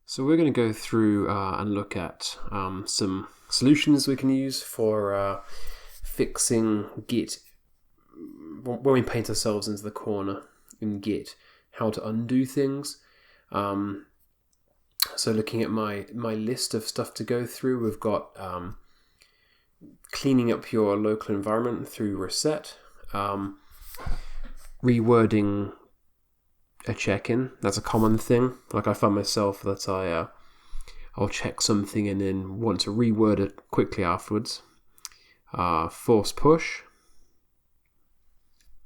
So we're going to go through and look at some solutions we can use for fixing Git when we paint ourselves into the corner in Git, how to undo things. So looking at my list of stuff to go through, we've got cleaning up your local environment through reset, rewording a check-in. That's a common thing. Like I find myself that I'll check something and then want to reword it quickly afterwards. Force push.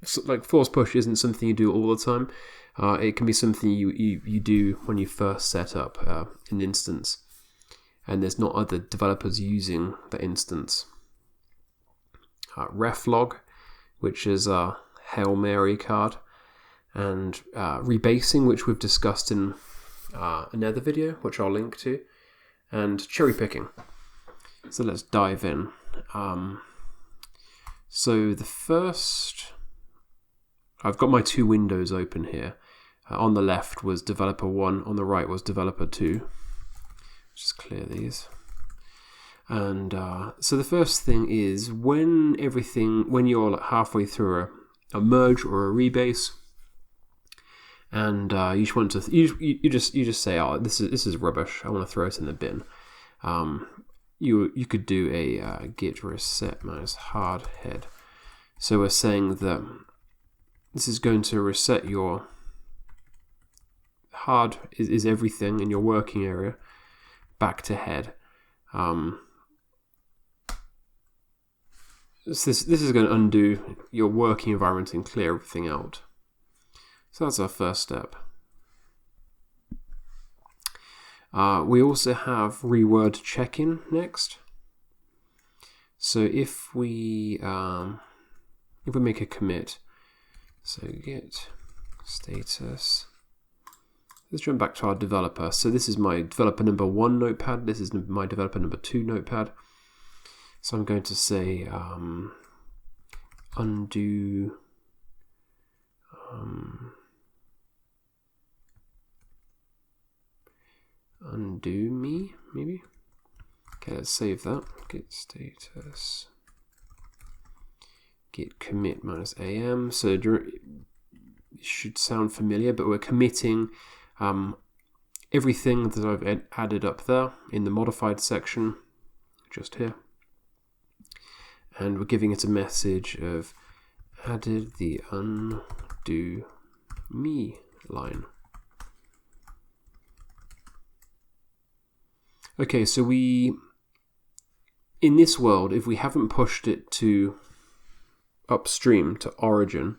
So, like force push isn't something you do all the time. It can be something you do when you first set up an instance and there's not other developers using the instance. Reflog, which is a Hail Mary card, and rebasing, which we've discussed in another video, which I'll link to, and cherry picking. So let's dive in. So the first, I've got my two windows open here. On the left was developer 1, on the right was developer 2. Just clear these. And so the first thing is when you're like halfway through a merge or a rebase, and you just want to you just say, oh, this is rubbish, I want to throw it in the bin. You could do a git reset minus hard head. So we're saying that this is going to reset your hard is everything in your working area back to head. This is going to undo your working environment and clear everything out. So that's our first step. We also have Reword Checking next. So if we make a commit, so git status. Let's jump back to our developer. So this is my developer number 1 notepad. This is my developer number 2 notepad. So I'm going to say undo undo me, maybe. Okay, let's save that. Git status git commit minus am. So it should sound familiar, but we're committing everything that I've added up there in the modified section, just here. And we're giving it a message of added the undo me line. Okay, so in this world, if we haven't pushed it to upstream to origin,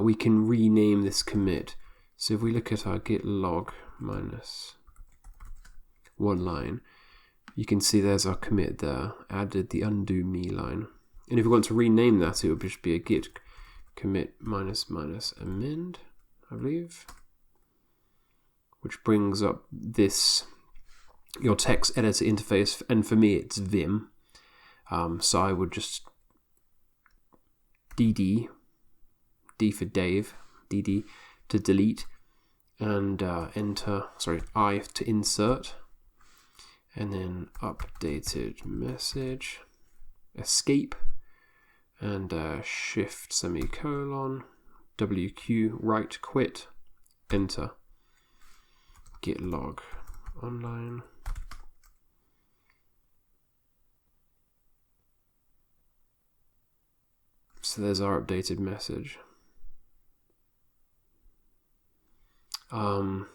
we can rename this commit. So if we look at our git log minus one line, you can see there's our commit there, added the undo me line. And if we want to rename that, it would just be a git commit minus amend, I believe, which brings up your text editor interface, and for me it's Vim. So I would just D for Dave, DD to delete, and I to insert, and then updated message, escape, and shift semicolon, WQ, right quit, enter, git log online. So there's our updated message. And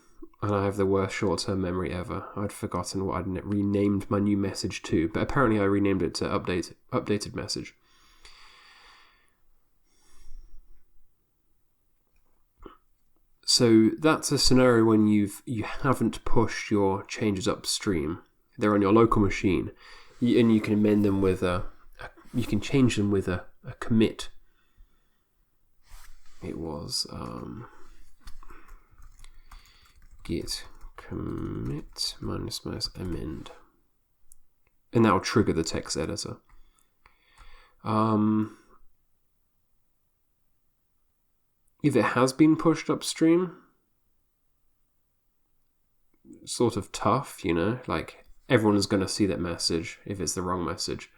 I have the worst short-term memory ever. I'd forgotten what I'd renamed my new message to, but apparently I renamed it to updated message. So that's a scenario when you haven't pushed your changes upstream. They're on your local machine, and you can amend them with you can change them with a commit. It was git commit minus amend, and that will trigger the text editor. If it has been pushed upstream, sort of tough, you know, like everyone's going to see that message if it's the wrong message.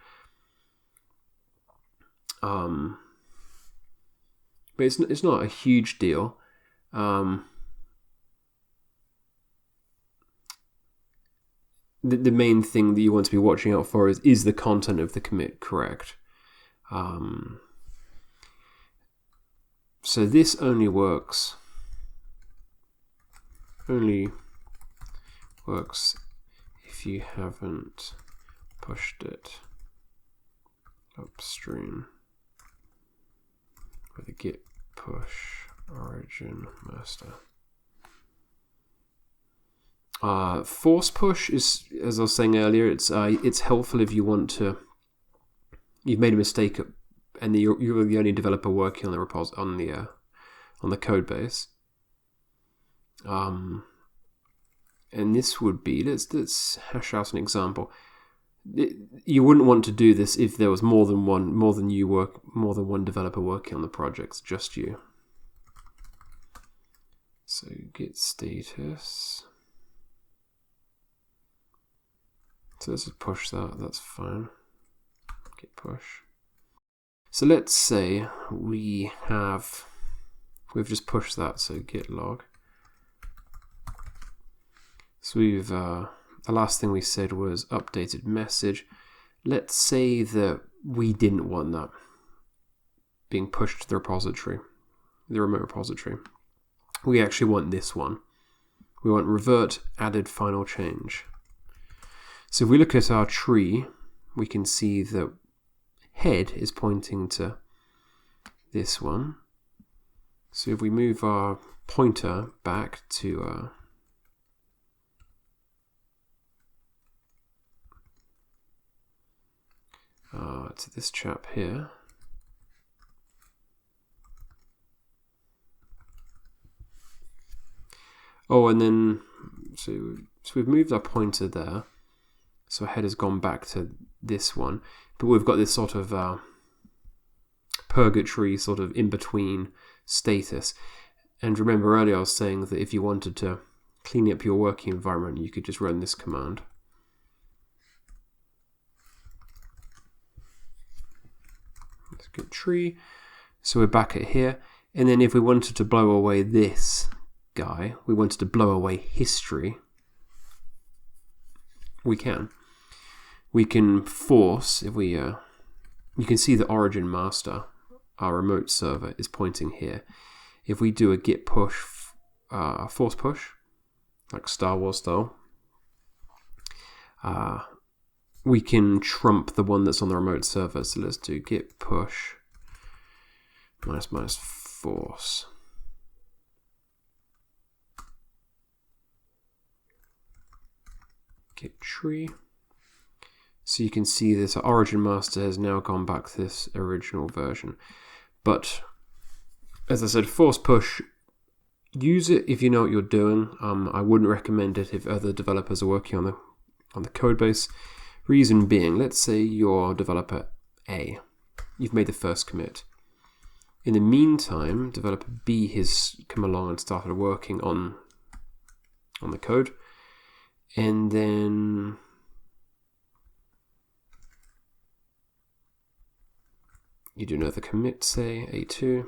But it's not a huge deal. The main thing that you want to be watching out for is the content of the commit correct? So this only works if you haven't pushed it upstream with a git push origin master. Force push is, as I was saying earlier, it's helpful if you want to. You've made a mistake and you're the only developer working on the on the code base. And this would be, let's hash out an example. You wouldn't want to do this if there was more than one developer working on the project, just you. So git status. So let's just push that, that's fine. Git push. So let's say we've just pushed that, so git log. So we've, the last thing we said was updated message. Let's say that we didn't want that being pushed to the repository, the remote repository. We actually want this one. We want revert added final change. So if we look at our tree, we can see that head is pointing to this one. So if we move our pointer back to this chap here, and then so we've moved our pointer there. So head has gone back to this one, but we've got this sort of purgatory sort of in-between status. And remember earlier I was saying that if you wanted to clean up your working environment, you could just run this command. Let's get tree. So we're back at here. And then if we wanted to blow away this guy, we wanted to blow away history, we can. We can force, if we, you can see the origin master, our remote server, is pointing here. If we do a git push, force push, like Star Wars style, we can trump the one that's on the remote server. So let's do git push -- force. Git tree. So you can see this origin master has now gone back to this original version. But as I said, force push, use it if you know what you're doing. I wouldn't recommend it if other developers are working on the code base. Reason being, let's say you're developer A. You've made the first commit. In the meantime, developer B has come along and started working on the code. And then you do another commit, say A2.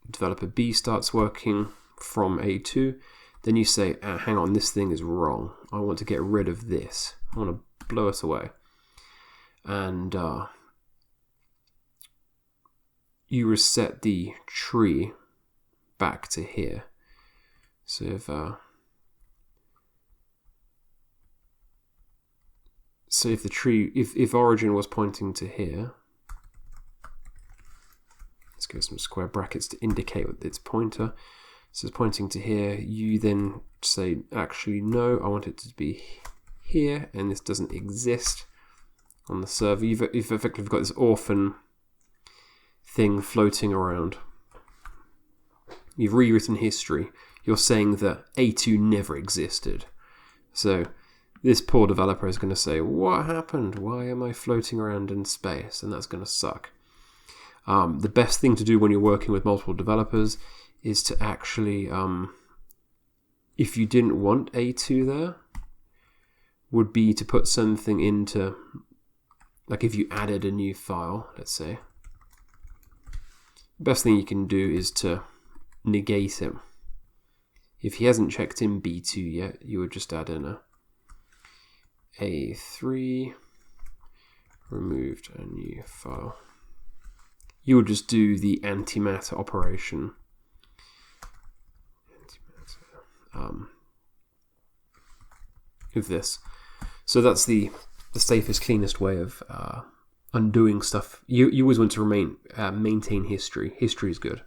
Developer B starts working from A2. Then you say, hang on, this thing is wrong. I want to get rid of this. I want to blow it away. And you reset the tree back to here. So if the tree, if origin was pointing to here, let's give some square brackets to indicate its pointer. So it's pointing to here. You then say, actually, no, I want it to be here, and this doesn't exist on the server. You've effectively got this orphan thing floating around. You've rewritten history. You're saying that A2 never existed. So this poor developer is going to say, what happened? Why am I floating around in space? And that's going to suck. The best thing to do when you're working with multiple developers is to actually if you didn't want A2 there, would be to put something into, like if you added a new file, let's say, the best thing you can do is to negate it. If he hasn't checked in B2 yet, you would just add in a A3, removed a new file. You would just do the antimatter operation. Of this. So that's the safest, cleanest way of undoing stuff. You always want to maintain history. History is good.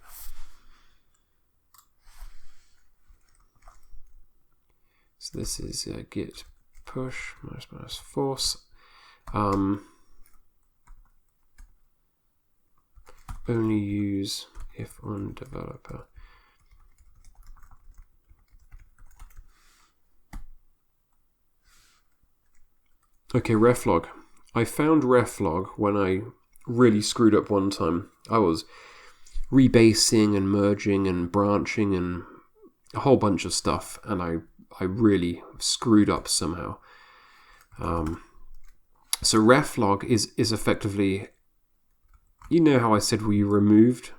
So this is git push minus force. Only use if on developer. Okay, reflog. I found reflog when I really screwed up one time. I was rebasing and merging and branching and a whole bunch of stuff, and I really screwed up somehow. So reflog is effectively, you know how I said we removed,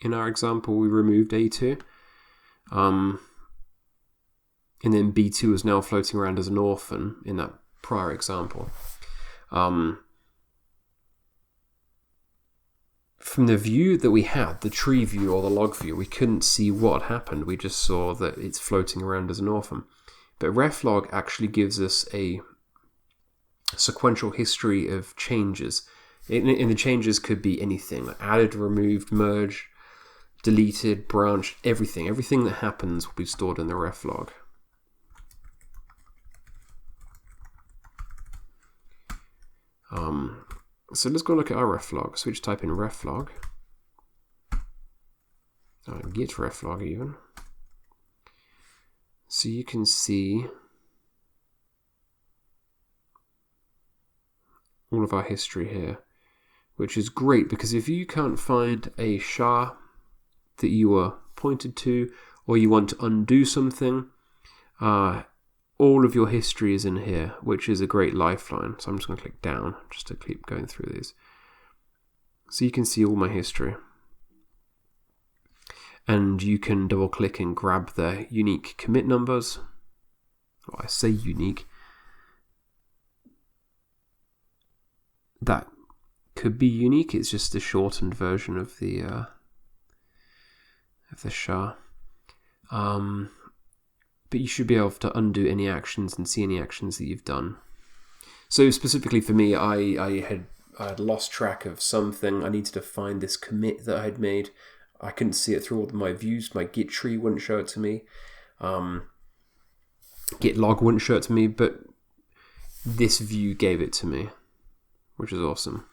in our example, we removed A2. And then B2 is now floating around as an orphan in that prior example. From the view that we had, the tree view or the log view, we couldn't see what happened. We just saw that it's floating around as an orphan. But reflog actually gives us a sequential history of changes. And the changes could be anything, like added, removed, merged, deleted, branched, everything. Everything that happens will be stored in the reflog. So let's go look at our reflog. So we just type in reflog, git reflog even. So you can see all of our history here, which is great because if you can't find a SHA that you were pointed to, or you want to undo something, all of your history is in here, which is a great lifeline. So I'm just going to click down just to keep going through these. So you can see all my history. And you can double click and grab the unique commit numbers. Well, I say unique. That could be unique. It's just a shortened version of the SHA. But you should be able to undo any actions and see any actions that you've done. So specifically for me, I had lost track of something. I needed to find this commit that I had made. I couldn't see it through all of my views. My Git tree wouldn't show it to me. Git log wouldn't show it to me, but this view gave it to me, which is awesome.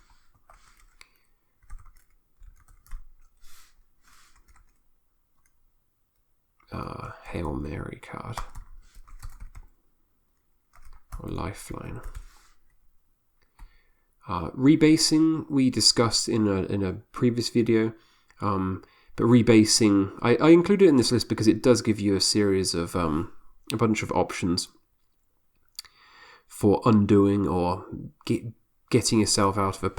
Hail Mary card or lifeline. Rebasing we discussed in a previous video, but rebasing I included it in this list because it does give you a series of a bunch of options for undoing or getting yourself out of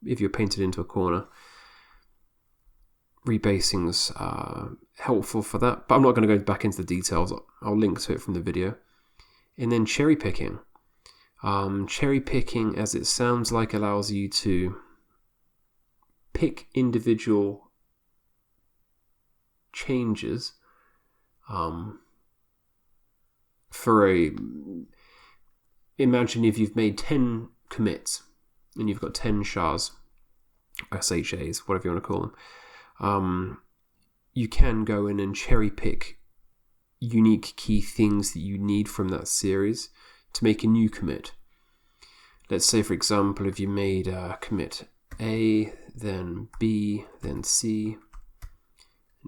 if you're painted into a corner. Rebasing's helpful for that, but I'm not going to go back into the details. I'll link to it from the video. And then cherry picking. Cherry picking, as it sounds like, allows you to pick individual changes imagine if you've made 10 commits and you've got 10 SHAs, SHAs, whatever you want to call them. You can go in and cherry pick unique key things that you need from that series to make a new commit. Let's say, for example, if you made a commit A, then B, then C,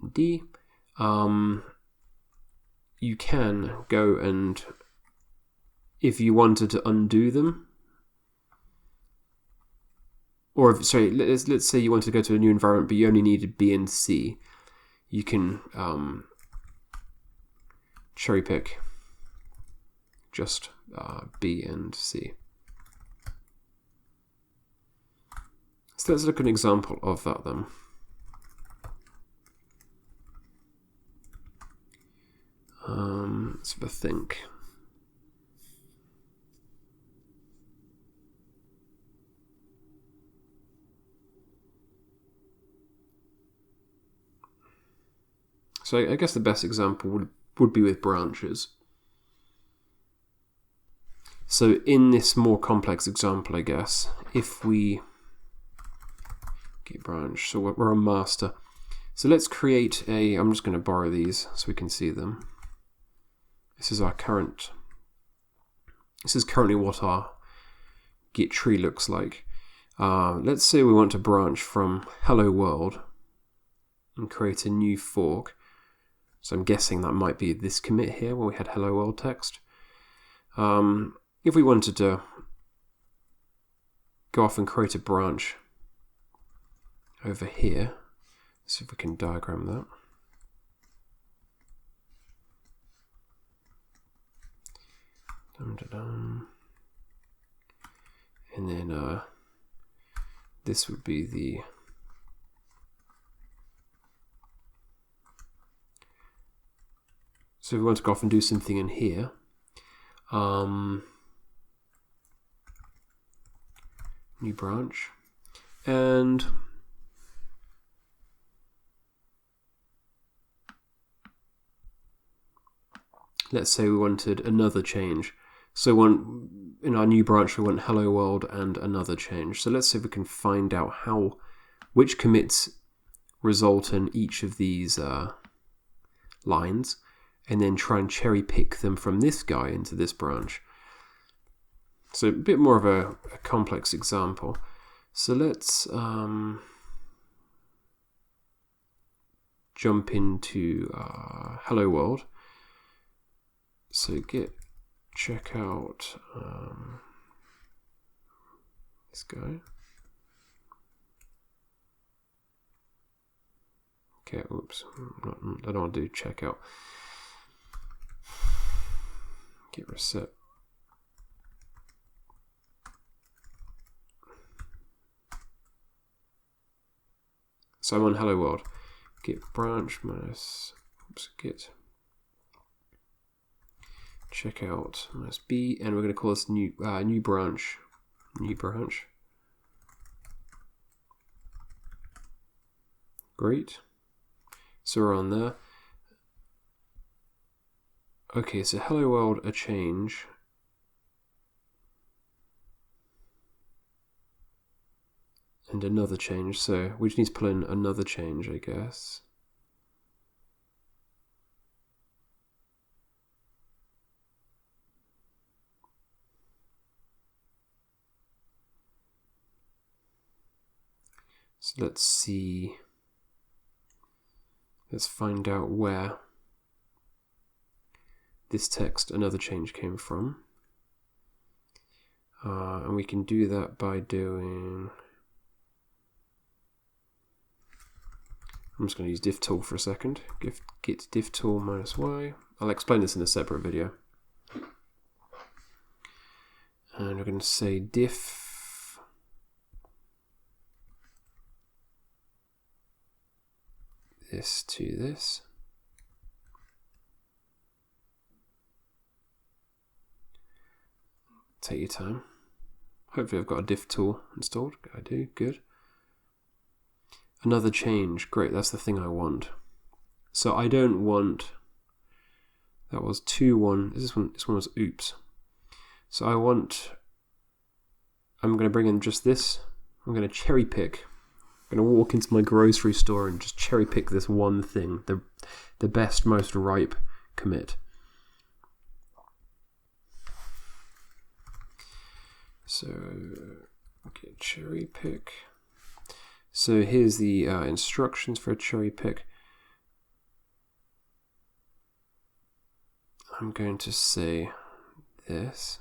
and D, you can go and, if you wanted to undo them, or let's say you wanted to go to a new environment but you only needed B and C, you can cherry pick just B and C. So let's look at an example of that then. Let's have a think. So I guess the best example would be with branches. So in this more complex example, I guess, if we get branch, so we're a master. So let's create a, I'm just going to borrow these so we can see them. This is currently what our Git tree looks like. Let's say we want to branch from hello world and create a new fork. So I'm guessing that might be this commit here where we had hello world text. If we wanted to go off and create a branch over here, see if we can diagram that. And then this would be the so if we want to go off and do something in here, new branch, and let's say we wanted another change. So in our new branch we want hello world and another change. So let's see if we can find out which commits result in each of these lines, and then try and cherry pick them from this guy into this branch. So a bit more of a complex example. So let's jump into hello world. So git check out this guy. Okay, oops, I don't want to do checkout. Git reset. So I'm on hello world. Git branch minus git checkout minus B, and we're going to call this new branch. New branch. Great. So we're on there. Okay, so hello world a change. And another change, so we just need to pull in another change, I guess. So let's see. Let's find out where this text, another change, came from. And we can do that by doing... I'm just going to use diff tool for a second. Git diff tool minus y. I'll explain this in a separate video. And we're going to say diff this to this. Take your time. Hopefully I've got a diff tool installed. I do, good. Another change, great, that's the thing I want. So I don't want, that was 2.1, this one was oops. So I'm going to bring in just this, I'm going to cherry pick. I'm going to walk into my grocery store and just cherry pick this one thing, the best, most ripe commit. So, okay, cherry pick. So here's the instructions for a cherry pick. I'm going to say this.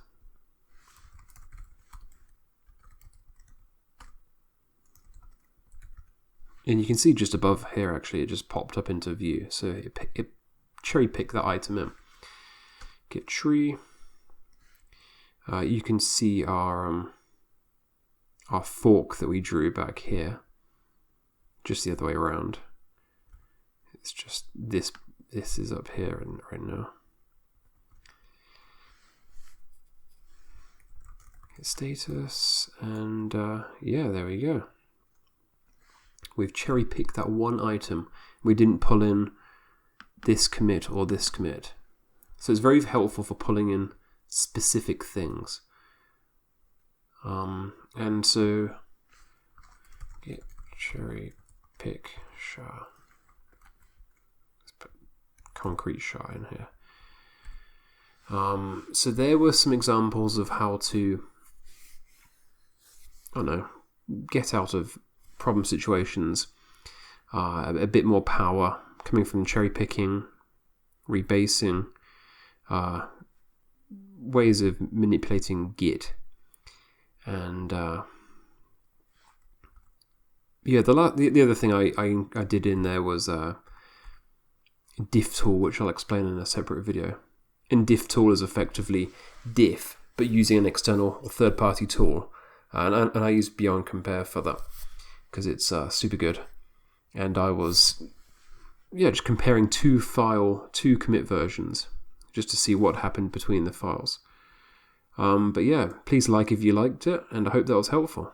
And you can see just above here, actually, it just popped up into view. So it cherry picked that item in. Git tree. You can see our fork that we drew back here, just the other way around. It's just this is up here right now. Hit status, and yeah, there we go. We've cherry picked that one item. We didn't pull in this commit or this commit. So it's very helpful for pulling in specific things. And so git cherry pick SHA. Let's put concrete SHA in here. So there were some examples of how to, I don't know, get out of problem situations, a bit more power coming from cherry picking, rebasing, ways of manipulating Git, and yeah, the other thing I did in there was diff tool, which I'll explain in a separate video. And diff tool is effectively diff, but using an external or third-party tool, and I use Beyond Compare for that because it's super good. And I was just comparing two commit versions just to see what happened between the files. But yeah, please like if you liked it, and I hope that was helpful.